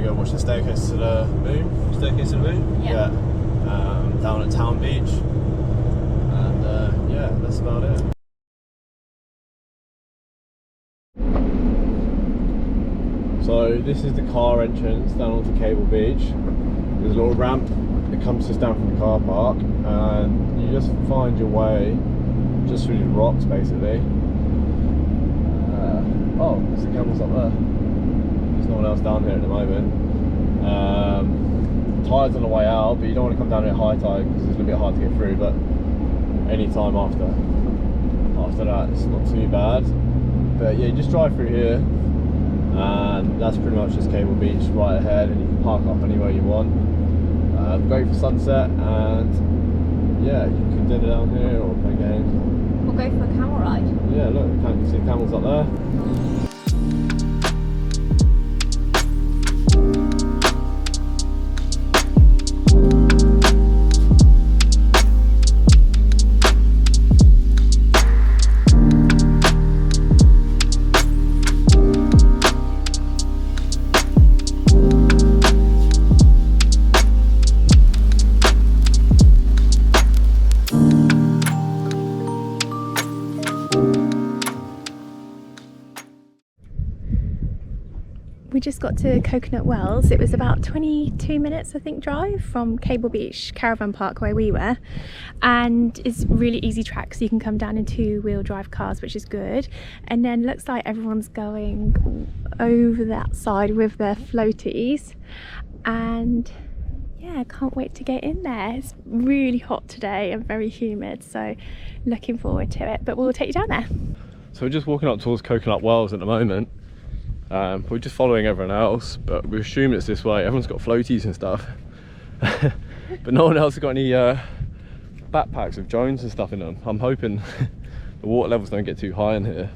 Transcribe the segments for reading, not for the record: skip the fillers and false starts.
gonna go watch the staircase to the moon. Staircase to the moon? Yeah. Down at Town Beach. And yeah, that's about it. So this is the car entrance down onto Cable Beach. There's a little ramp that comes just down from the car park, and you just find your way just through the rocks basically. Oh, there's the camels up there. There's no one else down here at the moment. Tide's on the way out, but you don't want to come down here at high tide because it's a little bit hard to get through, but any time after that it's not too bad. But yeah, you just drive through here and that's pretty much just Cable Beach right ahead, and you can park up anywhere you want. Great for sunset, and yeah, you can dinner down here or play games. We'll go for a camel ride. Yeah, look, you can see the camels up there. We just got to Coconut Wells. It was about 22 minutes, I think, drive from Cable Beach Caravan Park where we were, and it's really easy track, so you can come down in two-wheel drive cars, which is good. And then looks like everyone's going over that side with their floaties, and yeah, I can't wait to get in there. It's really hot today and very humid, so looking forward to it, but we'll take you down there. So we're just walking up towards Coconut Wells at the moment. We're just following everyone else, but we assume it's this way. Everyone's got floaties and stuff, but no one else has got any backpacks with drones and stuff in them. I'm hoping the water levels don't get too high in here,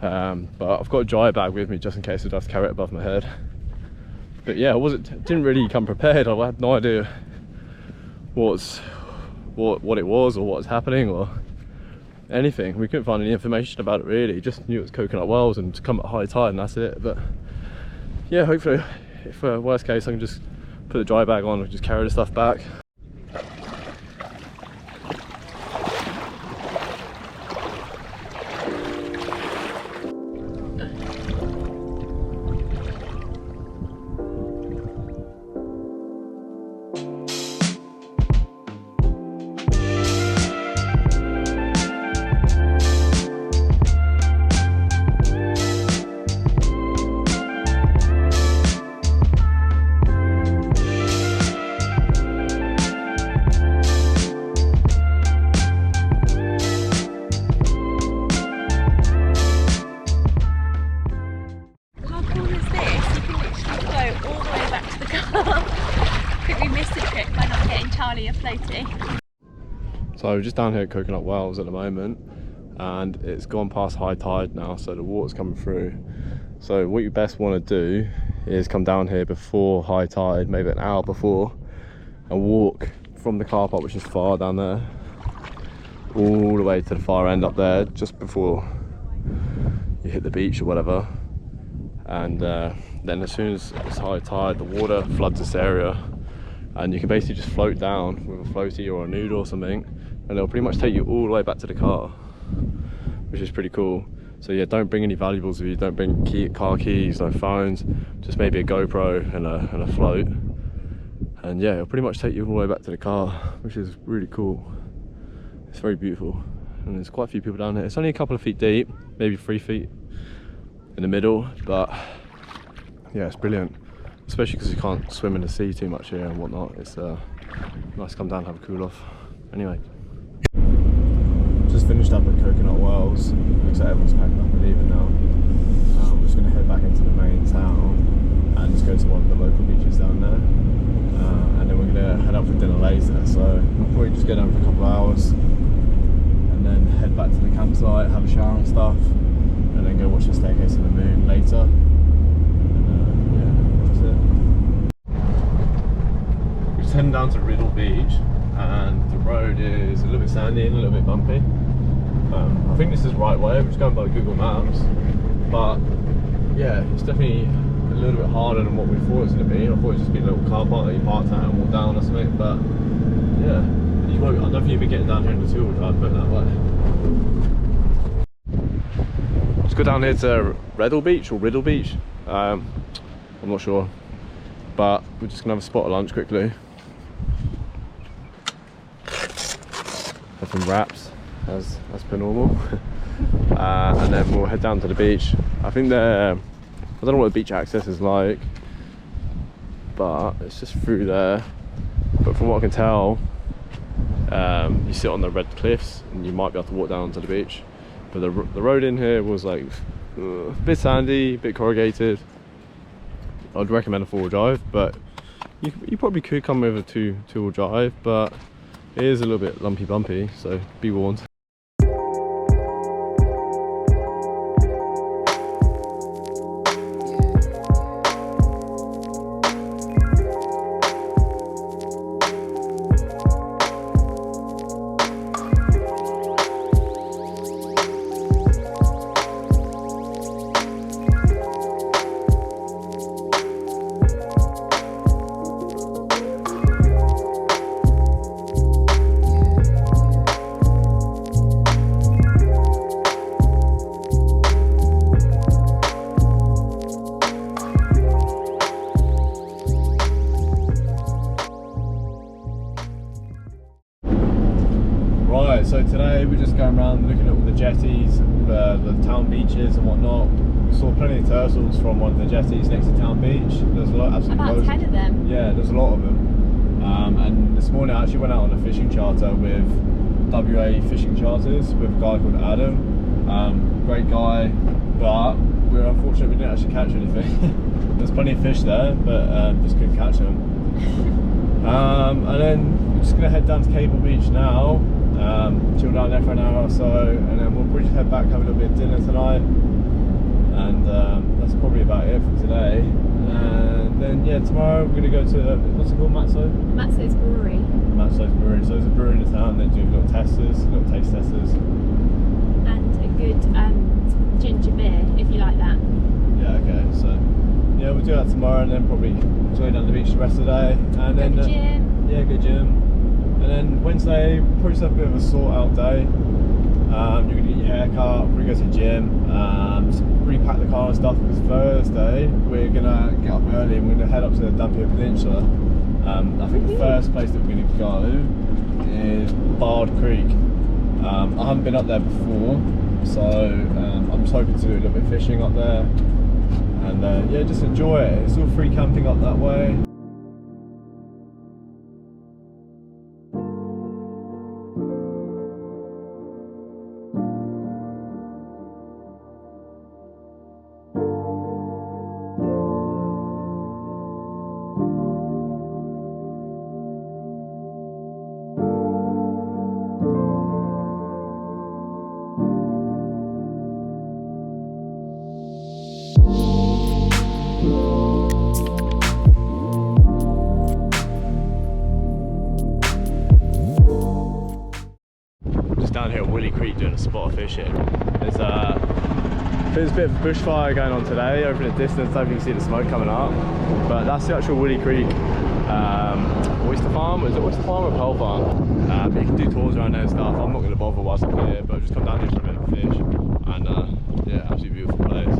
but I've got a dry bag with me just in case I have to carry it above my head. But yeah, didn't really come prepared. I had no idea what it was or what was happening or anything. We couldn't find any information about it really, just knew it was Coconut Wells and to come at high tide and that's it. But yeah, hopefully if worst case I can just put the dry bag on and just carry the stuff back. So we're just down here at Coconut Wells at the moment, and it's gone past high tide now, so the water's coming through. So what you best want to do is come down here before high tide, maybe an hour before, and walk from the car park, which is far down there, all the way to the far end up there, just before you hit the beach or whatever. And then as soon as it's high tide, the water floods this area, and you can basically just float down with a floaty or a noodle or something, and it'll pretty much take you all the way back to the car, which is pretty cool. So yeah, don't bring any valuables with you, don't bring car keys, no phones, just maybe a GoPro and a float. And yeah, it'll pretty much take you all the way back to the car, which is really cool. It's very beautiful, and there's quite a few people down here. It's only a couple of feet deep, maybe 3 feet in the middle, but yeah, it's brilliant. Especially because you can't swim in the sea too much here and whatnot. It's nice to come down and have a cool off. Anyway, just finished up at Coconut Wells. Looks like everyone's packed up and leaving now. We're just going to head back into the main town and just go to one of the local beaches down there. And then we're going to head up for dinner later. So we'll probably just go down for a couple of hours and then head back to the campsite, have a shower and stuff, and then go watch the staircase of the moon later. Heading down to Riddle Beach, and the road is a little bit sandy and a little bit bumpy. I think this is the right way. I'm just going by Google Maps, but yeah, it's definitely a little bit harder than what we thought it was going to be. I thought it was just be a little car park that you parked at and walked down or something, but yeah, I don't think you'll be getting down here in the two-wheel drive, put it that way. Let's go down here to Riddle Beach or Riddle Beach. I'm not sure, but we're just gonna have a spot of lunch quickly. Have some wraps as per normal, and then we'll head down to the beach. I think I don't know what the beach access is like, but it's just through there. But from what I can tell, you sit on the red cliffs and you might be able to walk down to the beach. But the road in here was like a bit sandy, a bit corrugated. I'd recommend a four-wheel drive, but you probably could come with a two-wheel drive, but it is a little bit lumpy bumpy, so be warned. So today we're just going around looking at all the jetties, all the town beaches and whatnot. We saw plenty of turtles from one of the jetties next to town beach. There's a lot, absolutely about 10 of them. Yeah, there's a lot of them. And this morning I actually went out on a fishing charter with WA Fishing Charters with a guy called Adam. Great guy, but we were unfortunate we didn't actually catch anything. There's plenty of fish there, but just couldn't catch them. And then we're just gonna head down to Cable Beach now. Chill down there for an hour or so, and then we'll probably just head back, have a little bit of dinner tonight, and that's probably about it for today. And then yeah, tomorrow we're going to go to, what's it called, Matso's Brewery. Matso's Brewery. So there's a brewery in the town. They do little testers, little taste testers, and a good ginger beer if you like that. Yeah, okay, so yeah, we'll do that tomorrow, and then probably enjoy down the beach the rest of the day, and go then to the gym. Yeah, good gym. And then Wednesday, probably just have a bit of a sort out day. You're going to get your hair cut, probably go to the gym, just repack the car and stuff, because Thursday we're going to get up early and we're going to head up to the Dampier Peninsula. I think the first place that we're going to go is Bard Creek. I haven't been up there before, so I'm just hoping to do a little bit of fishing up there. And yeah, just enjoy it. It's all free camping up that way. Down here at Willie Creek doing a spot of fishing. There's a bit of a bushfire going on today over in the distance. I don't know if you can see the smoke coming up, but that's the actual Willie Creek oyster farm. Is it oyster farm or pearl farm? You can do tours around there and stuff. I'm not going to bother whilst I'm here, but I've just come down here for a bit of fish, and yeah, absolutely beautiful place.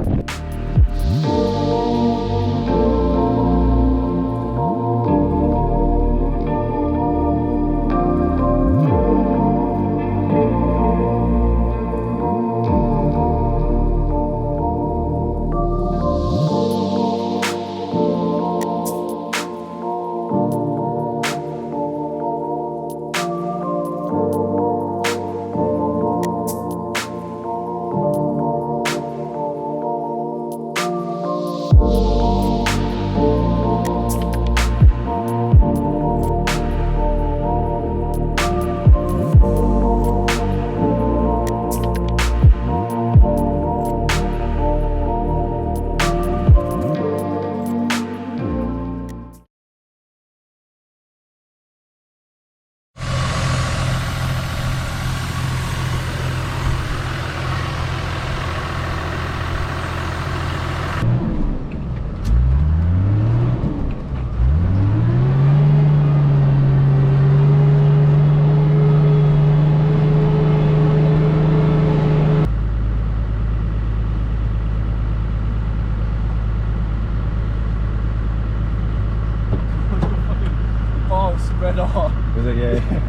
it? Yeah.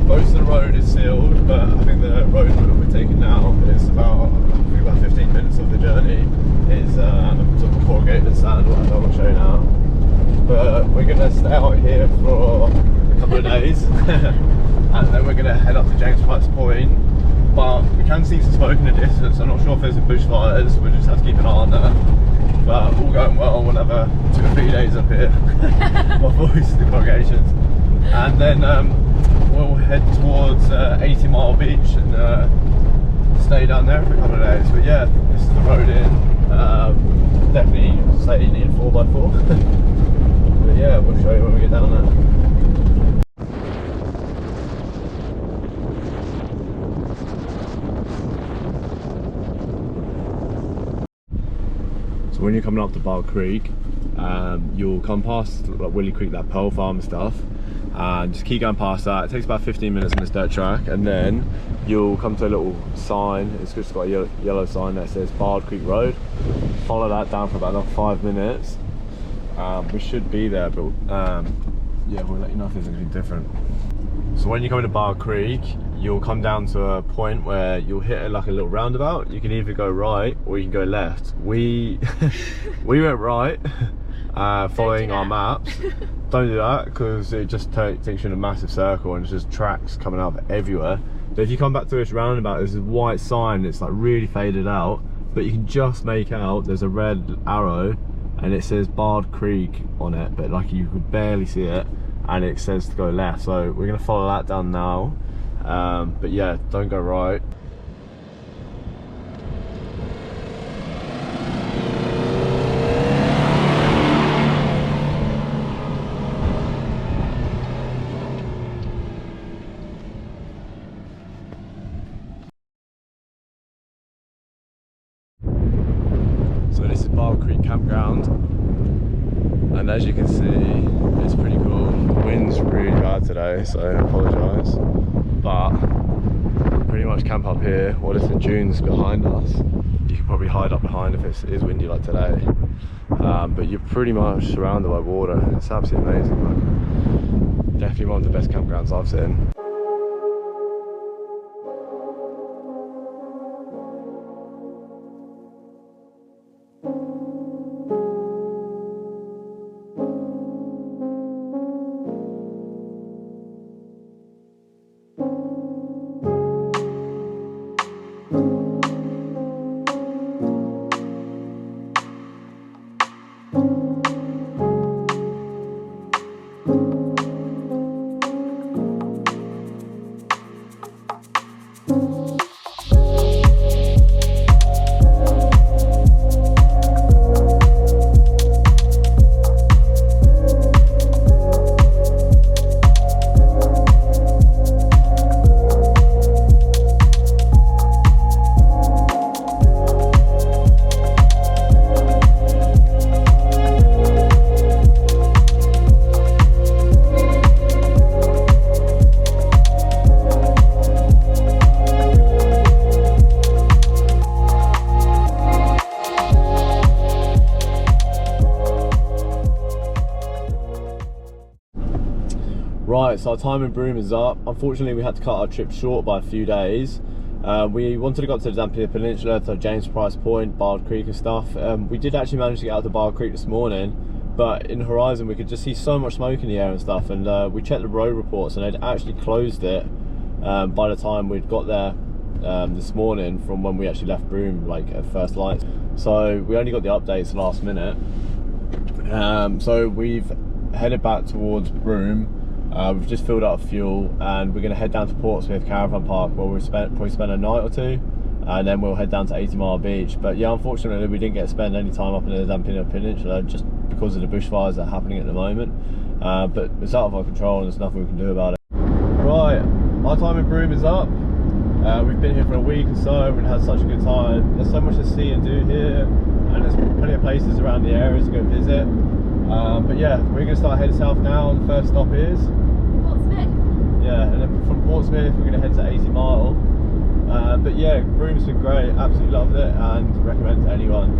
Most of the road is sealed, but I think the road that we're taking now is about 15 minutes of the journey is sort of corrugated sand, whatever I'll show you now. But we're going to stay out here for a couple of days and then we're going to head up to James Price Point. But we can see some smoke in the distance. I'm not sure if there's any bushfires, we'll just have to keep an eye on that. But all going well, we'll have 2 or 3 days up here before we see the corrugations. And then we'll head towards 80 Mile Beach and stay down there for a couple of days. But yeah, this is the road in. Definitely say you need a 4x4. But yeah, we'll show you when we get down there. So when you're coming up to Bar Creek, you'll come past like Willie Creek, that Pearl Farm and stuff, and just keep going past that. It takes about 15 minutes on this dirt track, and then you'll come to a little sign. It's just got a yellow sign that says Bard Creek Road. Follow that down for about another 5 minutes. We should be there, but yeah, we'll let you know if there's anything different. So when you come to Bar Creek, you'll come down to a point where you'll hit like a little roundabout. You can either go right or you can go left. We went right, following our maps. Don't do that because it just takes you in a massive circle and it's just tracks coming up everywhere. But if you come back to this roundabout, there's this white sign that's like really faded out, but you can just make out there's a red arrow and it says Bard Creek on it, but like you could barely see it, and it says to go left. So we're gonna follow that down now. But yeah, don't go right. So this is Bar Creek Campground, and as you can see, it's pretty cool. The wind's really bad today, so I apologise. But pretty much camp up here, or if the dunes behind us, you can probably hide up behind if it is windy like today. But you're pretty much surrounded by water. It's absolutely amazing. Like, definitely one of the best campgrounds I've seen. Right, so our time in Broome is up. Unfortunately, we had to cut our trip short by a few days. We wanted to go up to the Dampier Peninsula, to James Price Point, Bard Creek and stuff. We did actually manage to get out to Bard Creek this morning, but in the horizon we could just see so much smoke in the air and stuff, and we checked the road reports and they'd actually closed it by the time we'd got there this morning from when we actually left Broome, like at first light. So we only got the updates last minute. So we've headed back towards Broome. We've just filled up fuel and we're going to head down to Portsmouth Caravan Park where we'll probably spend a night or two, and then we'll head down to 80 Mile Beach. But yeah, unfortunately we didn't get to spend any time up in the Dampier Peninsula just because of the bushfires that are happening at the moment. But it's out of our control and there's nothing we can do about it. Right, our time in Broome is up. We've been here for a week or so, we've had such a good time. There's so much to see and do here, and there's plenty of places around the area to go visit. But yeah, we're going to start heading south now. The first stop is Portsmouth. Yeah, and then from Portsmouth we're going to head to 80 Mile. But yeah, Broome's been great, absolutely loved it and recommend to anyone.